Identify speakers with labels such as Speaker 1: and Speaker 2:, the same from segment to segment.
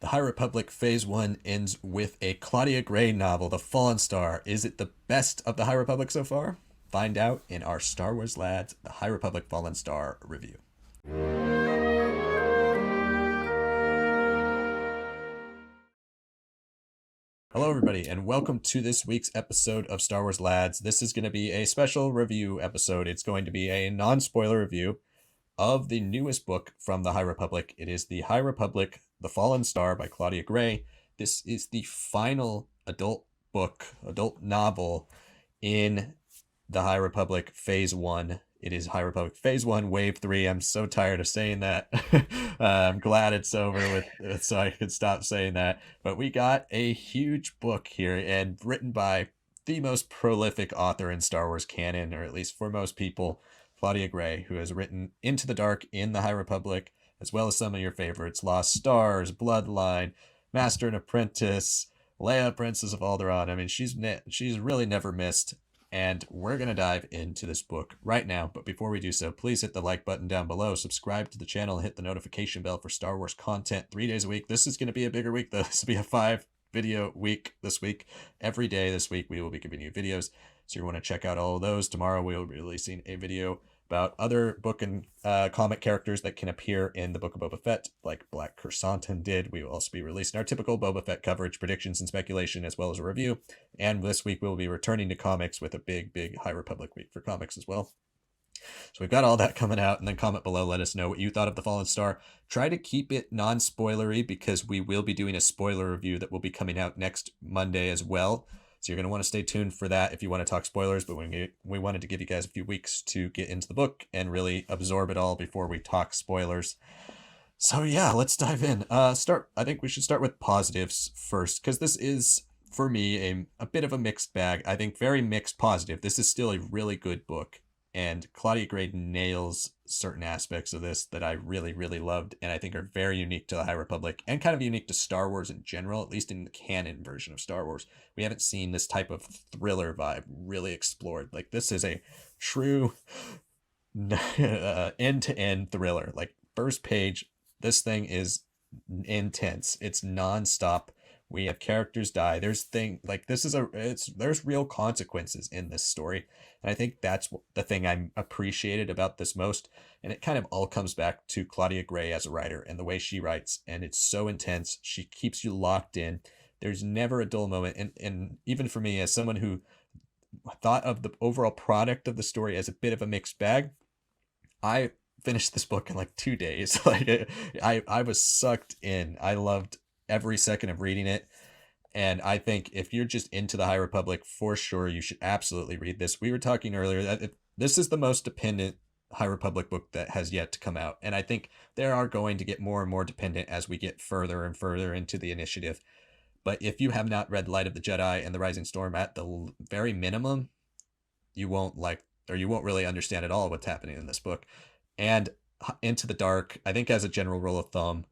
Speaker 1: The High Republic Phase 1 ends with a Claudia Gray novel, The Fallen Star. Is it the best of the High Republic so far? Find out in our Star Wars Lads, The High Republic Fallen Star review. Hello, everybody, and welcome to this week's episode of Star Wars Lads. This is going to be a special review episode. It's going to be a non-spoiler review of the newest book from the High Republic. It is The High Republic, The Fallen Star by Claudia Gray. This is the final adult novel in the High Republic Phase 1. It is High Republic Phase 1, Wave 3. I'm so tired of saying that. I'm glad it's over with, so I could stop saying that. But we got a huge book here, and written by the most prolific author in Star Wars canon, or at least for most people, Claudia Gray, who has written Into the Dark in the High Republic, as well as some of your favorites, Lost Stars, Bloodline, Master and Apprentice, Leia, Princess of Alderaan. I mean, she's really never missed. And we're going to dive into this book right now. But before we do so, please hit the like button down below, subscribe to the channel, and hit the notification bell for Star Wars content 3 days a week. This is going to be a bigger week, though. This will be a 5-video week this week. Every day this week, we will be giving you videos. So you want to check out all of those. Tomorrow, we will be releasing a video about other book and comic characters that can appear in the Book of Boba Fett, like Black Chrysanthemum did. We will also be releasing our typical Boba Fett coverage, predictions, and speculation, as well as a review. And this week, we'll be returning to comics with a big High Republic week for comics as well. So we've got all that coming out, and then comment below, let us know what you thought of The Fallen Star. Try to keep it non-spoilery, because we will be doing a spoiler review that will be coming out next Monday as well. So you're going to want to stay tuned for that if you want to talk spoilers, but we wanted to give you guys a few weeks to get into the book and really absorb it all before we talk spoilers. So yeah, let's dive in. I think we should start with positives first, because this is, for me, a bit of a mixed bag. I think very mixed positive. This is still a really good book, and Claudia Gray nails certain aspects of this that I really loved, and I think are very unique to the High Republic, and kind of unique to Star Wars in general, at least in the canon version of Star Wars. We haven't seen this type of thriller vibe really explored. Like, this is a true end-to-end thriller. Like, first page, this thing is intense. It's non-stop. We have characters die. There's real consequences in this story. And I think that's the thing I appreciated about this most. And it kind of all comes back to Claudia Gray as a writer and the way she writes. And it's so intense. She keeps you locked in. There's never a dull moment. And even for me, as someone who thought of the overall product of the story as a bit of a mixed bag, I finished this book in like 2 days. Like, I was sucked in. I loved every second of reading it. And I think if you're just into the High Republic, for sure, you should absolutely read this. We were talking earlier that this is the most dependent High Republic book that has yet to come out. And I think they are going to get more and more dependent as we get further and further into the initiative. But if you have not read Light of the Jedi and The Rising Storm, at the very minimum, you won't really understand at all what's happening in this book. And Into the Dark, I think as a general rule of thumb,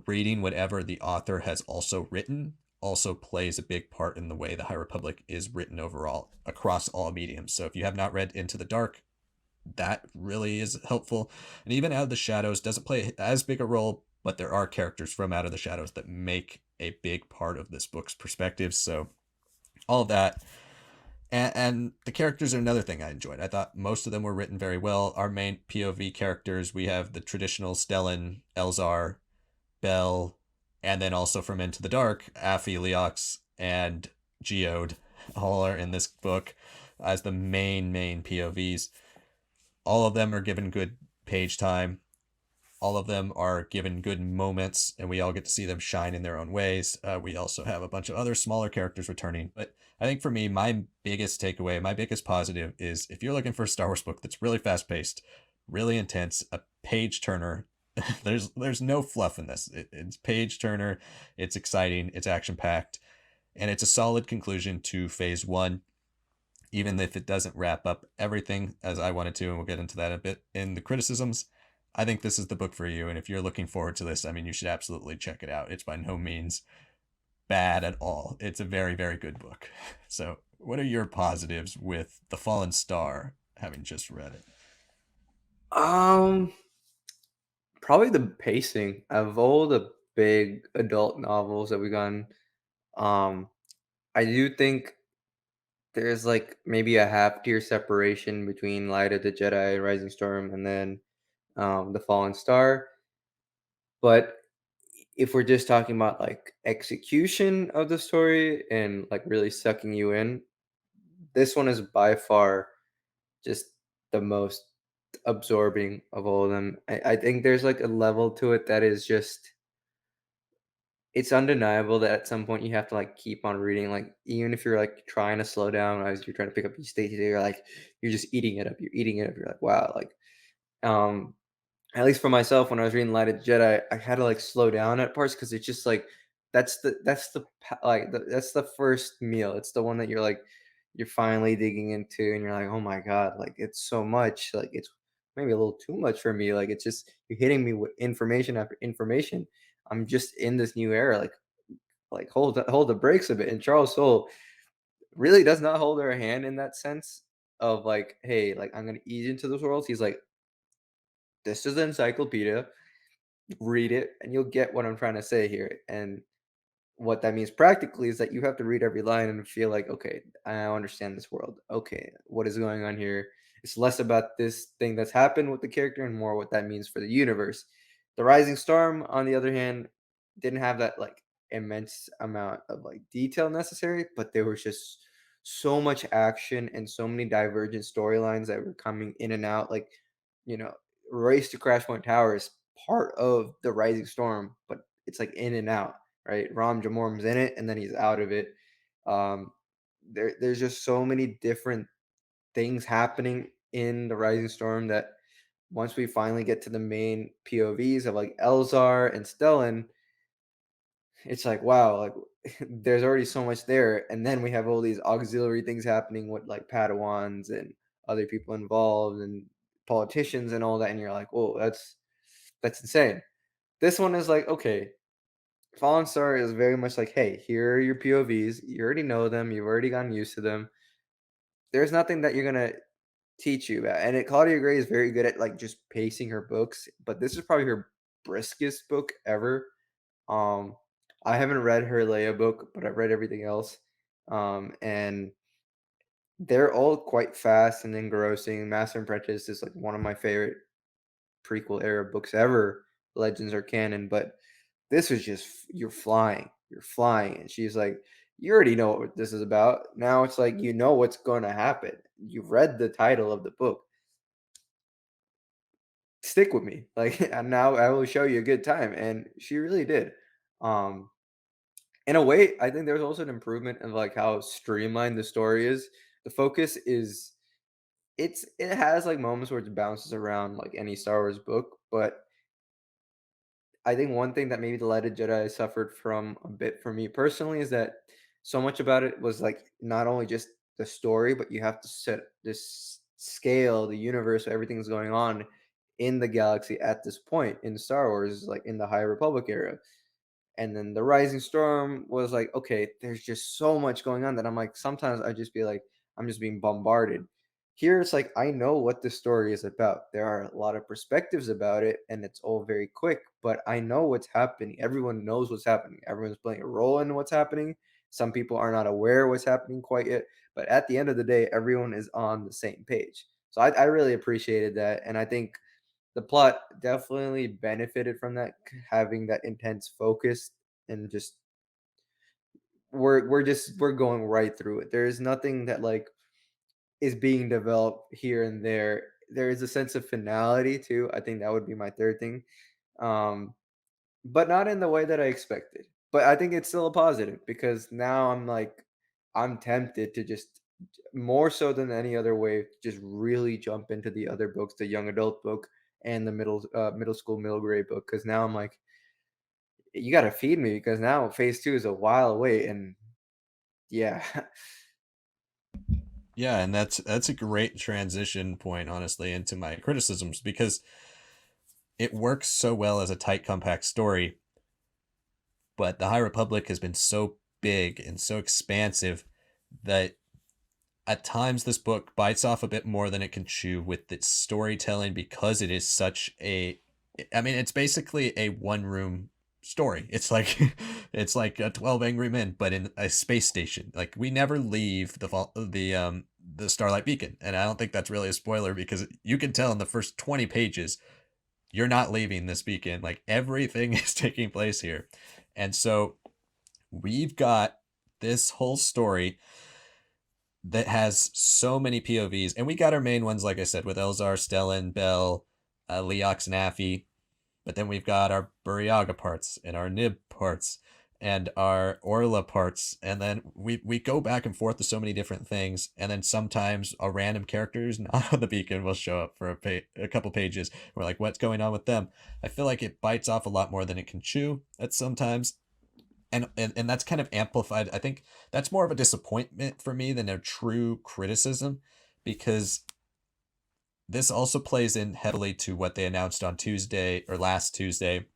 Speaker 1: reading whatever the author has also written also plays a big part in the way the High Republic is written overall across all mediums. So if you have not read Into the Dark, that really is helpful. And even Out of the Shadows doesn't play as big a role, but there are characters from Out of the Shadows that make a big part of this book's perspective. So all of that. And the characters are another thing I enjoyed. I thought most of them were written very well. Our main POV characters, we have the traditional Stellan, Elzar, Bell, and then also from Into the Dark, Affie, Leox, and Geode, all are in this book as the main POVs. All of them are given good page time. All of them are given good moments, and we all get to see them shine in their own ways. We also have a bunch of other smaller characters returning. But I think for me, my biggest takeaway, my biggest positive is if you're looking for a Star Wars book that's really fast-paced, really intense, a page turner, there's no fluff in this. It's page turner, it's exciting, it's action-packed, and it's a solid conclusion to Phase 1. Even if it doesn't wrap up everything as I wanted to, and we'll get into that a bit in the criticisms, I think this is the book for you. And if you're looking forward to this, I mean, you should absolutely check it out. It's by no means bad at all. It's a very good book. So what are your positives with The Fallen Star, having just read it?
Speaker 2: Probably the pacing of all the big adult novels that we've gotten. Um, I do think there's like maybe a half tier separation between Light of the Jedi, Rising Storm, and then The Fallen Star. But if we're just talking about like execution of the story and like really sucking you in, this one is by far just the most absorbing of all of them. I think there's like a level to it that is just it's undeniable that at some point you have to like keep on reading. Like even if you're like trying to slow down as you're trying to pick up each stage, you're like you're just eating it up. You're eating it up. You're like, wow, like um at least for myself, when I was reading Light of the Jedi, I had to like slow down at parts because it's just like that's the first meal. It's the one that you're finally digging into, and you're like, oh my god, like it's so much. Like it's maybe a little too much for me. Like it's just you're hitting me with information after information. I'm just in this new era. Like hold the brakes a bit. And Charles Soule really does not hold her hand in that sense of like, hey, like I'm gonna ease into this world. He's like, this is an encyclopedia, read it and you'll get what I'm trying to say here. And what that means practically is that you have to read every line and feel like, okay, I understand this world. Okay, what is going on here? It's less about this thing that's happened with the character and more what that means for the universe. The Rising Storm, on the other hand, didn't have that like immense amount of like detail necessary, but there was just so much action and so many divergent storylines that were coming in and out. Like, you know, Race to Crash Point Tower is part of the Rising Storm, but it's like in and out, right? Ram Jamorm's in it and then he's out of it. Um, there's just so many different things happening in the Rising Storm that once we finally get to the main POVs of like Elzar and Stellan, it's like wow, like there's already so much there, and then we have all these auxiliary things happening with like Padawans and other people involved and politicians and all that, and you're like, whoa, that's insane. This one is like, okay, Fallen Star is very much like, hey, here are your POVs. You already know them. You've already gotten used to them. There's nothing that you're gonna teach you about. And Claudia Gray is very good at like just pacing her books, but this is probably her briskest book ever. Um, I haven't read her Leia book, but I've read everything else. And they're all quite fast and engrossing. Master and Apprentice is like one of my favorite prequel era books ever. Legends are canon, but this was just you're flying, and she's like, you already know what this is about. Now it's like you know what's going to happen. You've read the title of the book. Stick with me, like, and now I will show you a good time, and she really did. Um, in a way, I think there's also an improvement in like how streamlined the story is. The focus is it has like moments where it bounces around like any Star Wars book, but I think one thing that maybe The Light of Jedi suffered from a bit for me personally is that so much about it was like not only just the story, but you have to set this scale, the universe, everything's going on in the galaxy at this point in Star Wars, like in the High Republic era. And then the Rising Storm was like, okay, there's just so much going on that I'm like, sometimes I just be like, I'm just being bombarded. Here it's like I know what the story is about. There are a lot of perspectives about it, and it's all very quick, but I know what's happening. Everyone knows what's happening. Everyone's playing a role in what's happening. Some people are not aware what's happening quite yet, but at the end of the day, everyone is on the same page. So I really appreciated that, and I think the plot definitely benefited from that, having that intense focus and just we're going right through it. There is nothing that like is being developed here and there. There is a sense of finality too. I think that would be my third thing. Um, but not in the way that I expected. But I think it's still a positive because now I'm like I'm tempted to just more so than any other way, just really jump into the other books, the young adult book and the middle school middle grade book. Because now I'm like, you got to feed me because now phase two is a while away, and yeah,
Speaker 1: Yeah, and that's a great transition point, honestly, into my criticisms because it works so well as a tight, compact story. But the High Republic has been so big and so expansive that at times this book bites off a bit more than it can chew with its storytelling because it is such a, I mean, it's basically a one room story. It's like it's like 12 Angry Men, but in a space station. Like we never leave the Starlight Beacon, and I don't think that's really a spoiler because you can tell in the first 20 pages you're not leaving this beacon. Like everything is taking place here, and so we've got this whole story that has so many POVs, and we got our main ones, like I said, with Elzar, Stellan, Bell, Leox, and Affy. But then we've got our Buryaga parts and our Nib parts and our Orla parts, and then we go back and forth to so many different things, and then sometimes a random character who's not on the beacon will show up for a couple pages. We're like, what's going on with them? I feel like it bites off a lot more than it can chew at sometimes, and that's kind of amplified. I think that's more of a disappointment for me than a true criticism, because this also plays in heavily to what they announced on Tuesday or last Tuesday,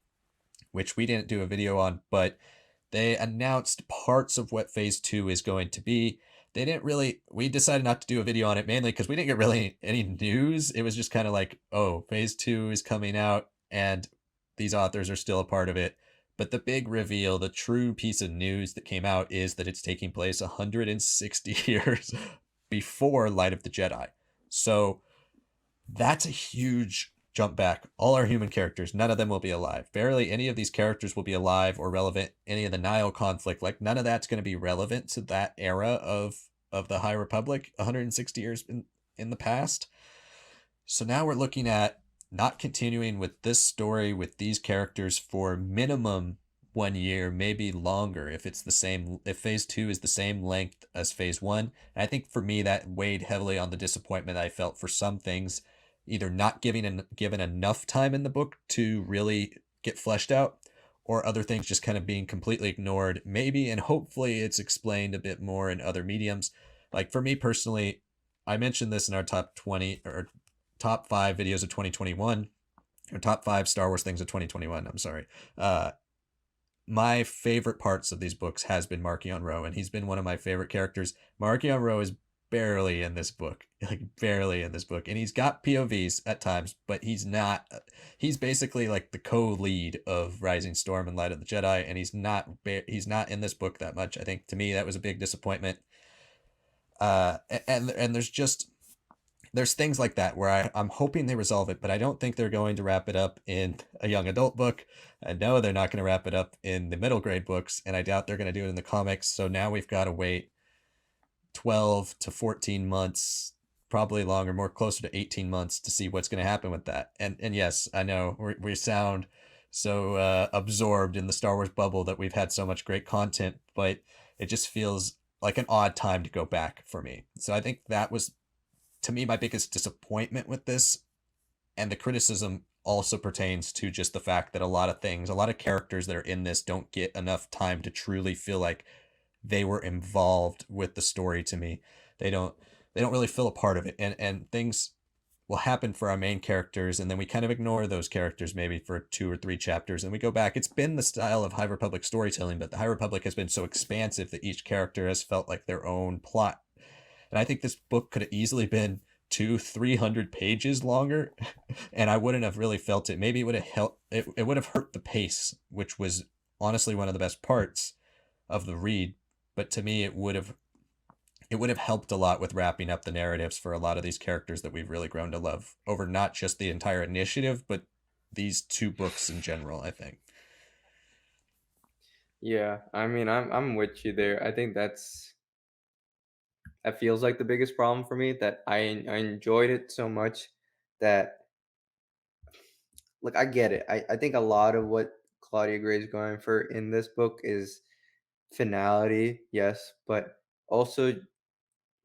Speaker 1: which we didn't do a video on, but they announced parts of what phase 2 is going to be. They didn't really, we decided not to do a video on it mainly because we didn't get really any news. It was just kind of like, oh, phase 2 is coming out and these authors are still a part of it. But the big reveal, the true piece of news that came out is that it's taking place 160 years before Light of the Jedi. So that's a huge jump back. All our human characters, none of them will be alive. Barely any of these characters will be alive or relevant. Any of the Nile conflict, like none of that's going to be relevant to that era of the High Republic 160 years in the past. So now we're looking at not continuing with this story with these characters for minimum 1 year, maybe longer if it's the same, if phase 2 is the same length as phase 1. And I think for me that weighed heavily on the disappointment I felt for some things, either not given enough time in the book to really get fleshed out, or other things just kind of being completely ignored, maybe, and hopefully it's explained a bit more in other mediums. Like for me personally, I mentioned this in our top 20 or top 5 videos of 2021, or top 5 Star Wars things of 2021. I'm sorry. My favorite parts of these books has been Marchion Ro, and he's been one of my favorite characters. Marchion Ro is barely in this book, like barely in this book, and he's got POVs at times, but he's not. He's basically like the co-lead of Rising Storm and Light of the Jedi, and he's not in this book that much. I think to me that was a big disappointment. And there's things like that where I'm hoping they resolve it, but I don't think they're going to wrap it up in a young adult book. I know they're not going to wrap it up in the middle grade books, and I doubt they're going to do it in the comics. So now we've got to wait 12 to 14 months, probably longer, more closer to 18 months to see what's going to happen with that. And yes, I know we sound so absorbed in the Star Wars bubble that we've had so much great content, but it just feels like an odd time to go back for me. So I think that was, to me, my biggest disappointment with this. And the criticism also pertains to just the fact that a lot of things, a lot of characters that are in this don't get enough time to truly feel like they were involved with the story. To me, they don't really feel a part of it, and things will happen for our main characters, and then we kind of ignore those characters maybe for 2 or 3 chapters, and we go back. It's been the style of High Republic storytelling, but the High Republic has been so expansive that each character has felt like their own plot. And I think this book could have easily been 200-300 pages longer, and I wouldn't have really felt it. Maybe it would have helped. It would have hurt the pace, which was honestly one of the best parts of the read. But to me, it would have helped a lot with wrapping up the narratives for a lot of these characters that we've really grown to love over not just the entire initiative, but these 2 books in general, I think.
Speaker 2: Yeah, I mean, I'm with you there. I think that feels like the biggest problem for me, that I enjoyed it so much that, look, I get it. I think a lot of what Claudia Gray is going for in this book is finality, yes, but also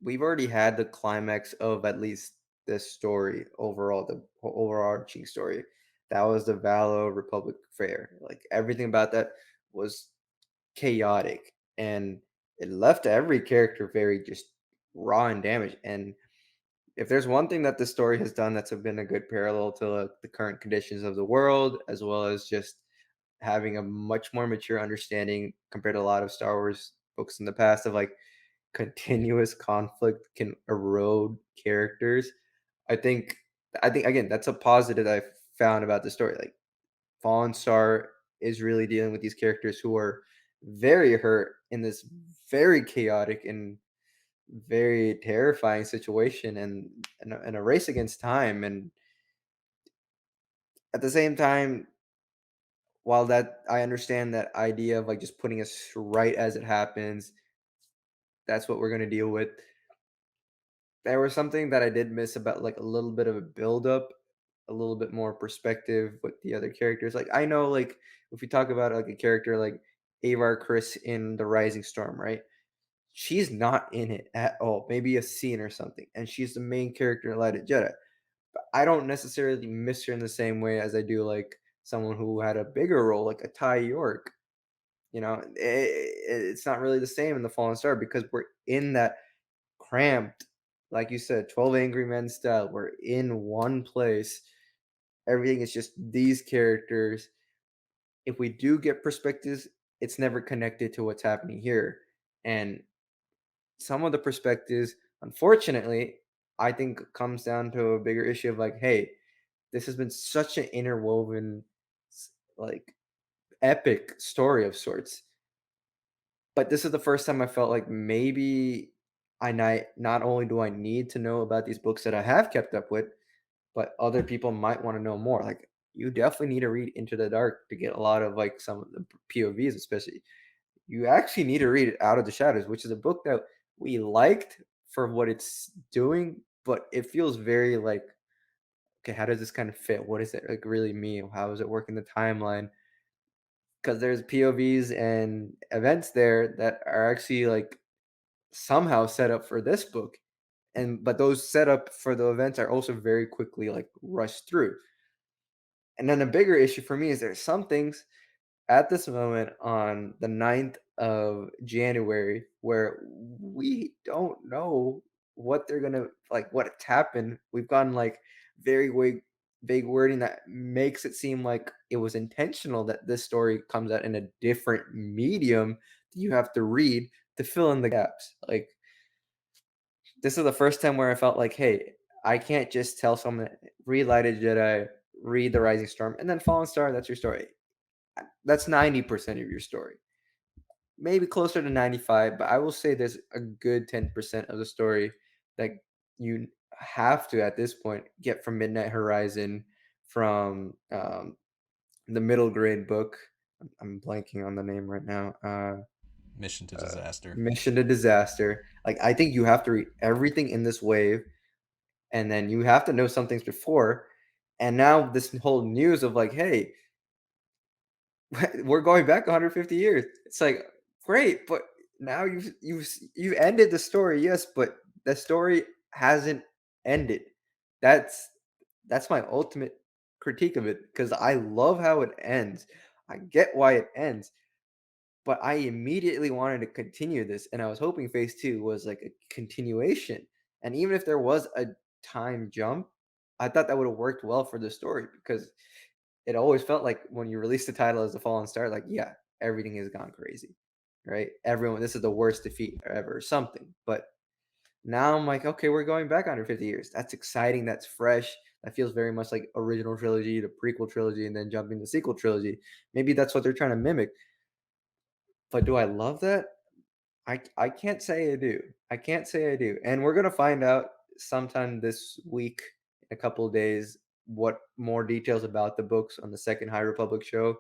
Speaker 2: we've already had the climax of at least this story overall, the overarching story. That was the Valo Republic Fair. Like everything about that was chaotic, and it left every character very just raw and damaged. And if there's one thing that the story has done that's been a good parallel to the current conditions of the world, as well as just having a much more mature understanding compared to a lot of Star Wars books in the past, of like continuous conflict can erode characters. I think I think again that's a positive that I found about the story. Like Fallen Star is really dealing with these characters who are very hurt in this very chaotic and very terrifying situation, and a race against time. And at the same time, while that I understand that idea of like just putting us right as it happens, that's what we're gonna deal with. There was something that I did miss about like a little bit of a build up, a little bit more perspective with the other characters. Like I know like if we talk about like a character like Avar Chris in The Rising Storm, right? She's not in it at all. Maybe a scene or something, and she's the main character in Light of Jedi. But I don't necessarily miss her in the same way as I do like someone who had a bigger role, like a Ty York. It's not really the same in the Fallen Star because we're in that cramped, like you said, 12 Angry Men style. We're in one place. Everything is just these characters. If we do get perspectives, it's never connected to what's happening here. And some of the perspectives, unfortunately, I think comes down to a bigger issue of like, hey, this has been such an interwoven, like epic story of sorts. But this is the first time I felt like maybe not only do I need to know about these books that I have kept up with, but other people might want to know more. Like you definitely need to read Into the Dark to get a lot of like some of the POVs, especially. You actually need to read Out of the Shadows, which is a book that we liked for what it's doing, but it feels very like, okay, how does this kind of fit? What does it like really mean? How does it work in the timeline? Because there's POVs and events there that are actually like somehow set up for this book. And but those set up for the events are also very quickly like rushed through. And then a bigger issue for me is there's some things at this moment on the 9th of January where we don't know what they're gonna like what's happened. We've gotten like very vague wording that makes it seem like it was intentional that this story comes out in a different medium that you have to read to fill in the gaps. Like this is the first time where I felt like, hey, I can't just tell someone read Light of Jedi, read The Rising Storm, and then Fallen Star. That's your story. That's 90% of your story. Maybe closer to 95, but I will say there's a good 10% of the story that you have to at this point get from Midnight Horizon, from the middle grade book. I'm blanking on the name right now.
Speaker 1: Mission to Disaster.
Speaker 2: Mission to Disaster. Like I think you have to read everything in this wave, and then you have to know some things before. And now this whole news of like, hey, we're going back 150 years. It's like great, but now you've ended the story, yes, but the story hasn't ended. That's that's my ultimate critique of it because I love how it ends. I get why it ends, but I immediately wanted to continue this, and I was hoping phase two was like a continuation. And even if there was a time jump, I thought that would have worked well for the story because it always felt like when you release the title as the Fallen Star, like, yeah, everything has gone crazy, right? Everyone, this is the worst defeat ever, or something. But now I'm like, okay, we're going back 150 years. That's exciting. That's fresh. That feels very much like original trilogy, the prequel trilogy, and then jumping the sequel trilogy. Maybe that's what they're trying to mimic. But do I love that? I can't say I do. I can't say I do. And we're gonna find out sometime this week, in a couple of days, what more details about the books on the second High Republic show.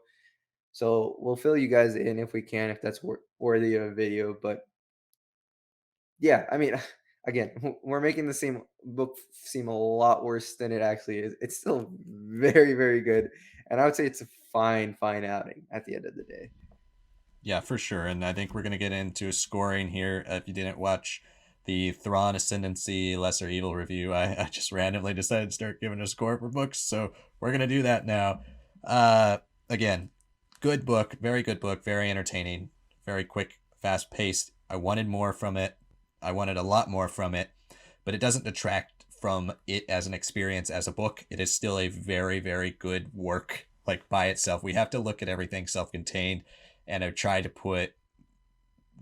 Speaker 2: So we'll fill you guys in if we can, if that's worthy of a video. But yeah, I mean, again, we're making the same book seem a lot worse than it actually is. It's still very, very good, and I would say it's a fine, fine outing at the end of the day.
Speaker 1: Yeah, for sure. And I think we're going to get into scoring here. If you didn't watch the Thrawn Ascendancy Lesser Evil review, I just randomly decided to start giving a score for books. So we're going to do that now. Again, good book, very good book, very entertaining, very quick, fast paced. I wanted more from it. I wanted a lot more from it, but it doesn't detract from it as an experience as a book. It is still a very, very good work, like by itself. We have to look at everything self contained, and I've tried to put,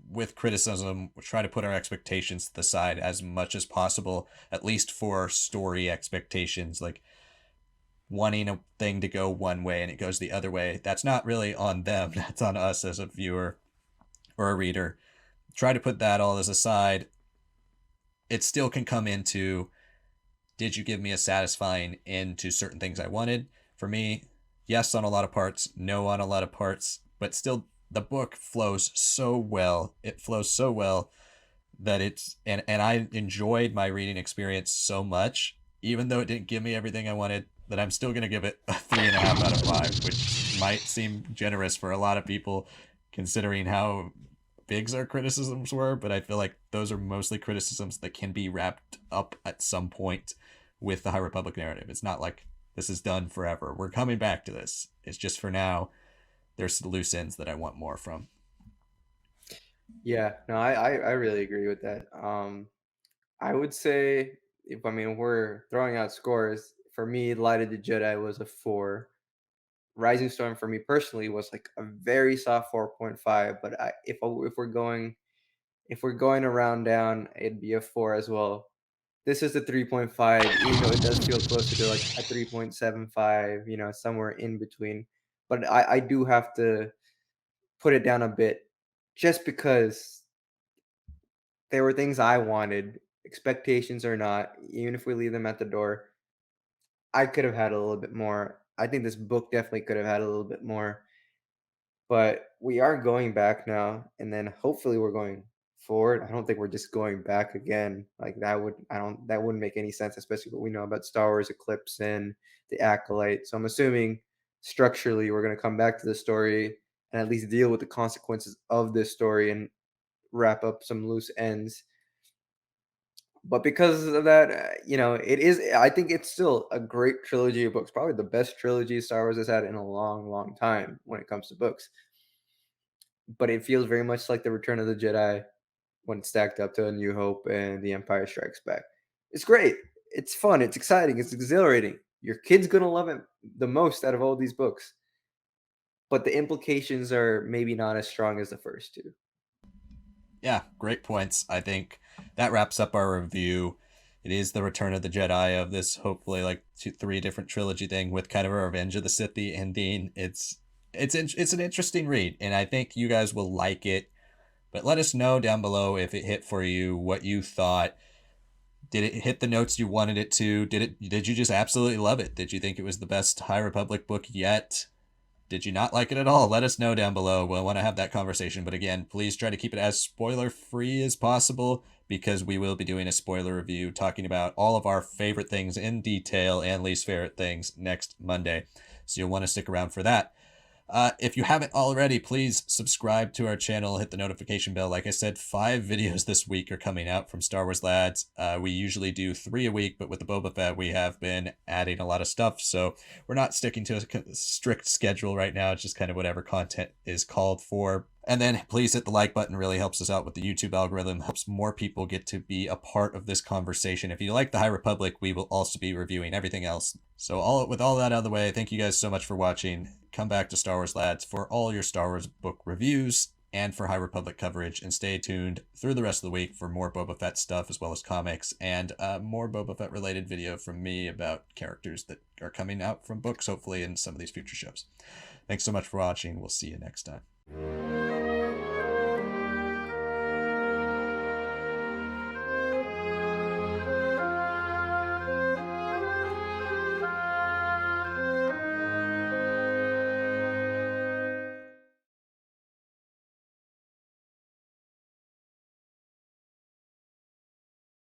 Speaker 1: with criticism, try to put our expectations to the side as much as possible, at least for story expectations. Like wanting a thing to go one way and it goes the other way. That's not really on them. That's on us as a viewer or a reader. Try to put that all as aside. It still can come into, did you give me a satisfying end to certain things I wanted? For me, yes on a lot of parts, no on a lot of parts, but still the book flows so well. It flows so well that it's and I enjoyed my reading experience so much, even though it didn't give me everything I wanted, that I'm still gonna give it a 3.5 out of 5, which might seem generous for a lot of people considering how big our criticisms were, but I feel like those are mostly criticisms that can be wrapped up at some point with the High Republic narrative. It's not like this is done forever. We're coming back to this. It's just for now, there's the loose ends that I want more from.
Speaker 2: Yeah, no, I really agree with that. I would say if I mean we're throwing out scores, for me, Light of the Jedi was a 4. Rising Storm for me personally was like a very soft 4.5, but if we're going to round down, it'd be a 4 as well. This is a 3.5, even though it does feel closer to like a 3.75, somewhere in between. But I do have to put it down a bit just because there were things I wanted, expectations or not, even if we leave them at the door. I could have had a little bit more. I think this book definitely could have had a little bit more. But we are going back now, and then hopefully we're going forward. I don't think we're just going back again. Like that wouldn't make any sense, especially what we know about Star Wars Eclipse and the Acolyte. So I'm assuming structurally we're gonna come back to the story and at least deal with the consequences of this story and wrap up some loose ends. But because of that, it is. I think it's still a great trilogy of books. Probably the best trilogy Star Wars has had in a long, long time when it comes to books. But it feels very much like the Return of the Jedi when stacked up to A New Hope and The Empire Strikes Back. It's great. It's fun. It's exciting. It's exhilarating. Your kid's gonna love it the most out of all these books. But the implications are maybe not as strong as the first two.
Speaker 1: Yeah, great points. I think that wraps up our review. It is the Return of the Jedi of this, hopefully like three different trilogy thing with kind of a Revenge of the Sith ending. It's an interesting read, and I think you guys will like it. But let us know down below if it hit for you, what you thought. Did it hit the notes you wanted it to? Did you just absolutely love it? Did you think it was the best High Republic book yet? Did you not like it at all? Let us know down below. We'll want to have that conversation. But again, please try to keep it as spoiler free as possible because we will be doing a spoiler review talking about all of our favorite things in detail and least favorite things next Monday. So you'll want to stick around for that. If you haven't already, please subscribe to our channel, hit the notification bell. Like I said, 5 videos this week are coming out from Star Wars Lads. We usually do 3 a week, but with the Boba Fett, we have been adding a lot of stuff. So we're not sticking to a strict schedule right now. It's just kind of whatever content is called for. And then please hit the like button. Really helps us out with the YouTube algorithm, helps more people get to be a part of this conversation. If you like the High Republic, we will also be reviewing everything else. So with all that out of the way, thank you guys so much for watching. Come back to Star Wars Lads for all your Star Wars book reviews and for High Republic coverage, and stay tuned through the rest of the week for more Boba Fett stuff as well as comics and more Boba Fett related video from me about characters that are coming out from books, hopefully in some of these future shows. Thanks so much for watching. We'll see you next time.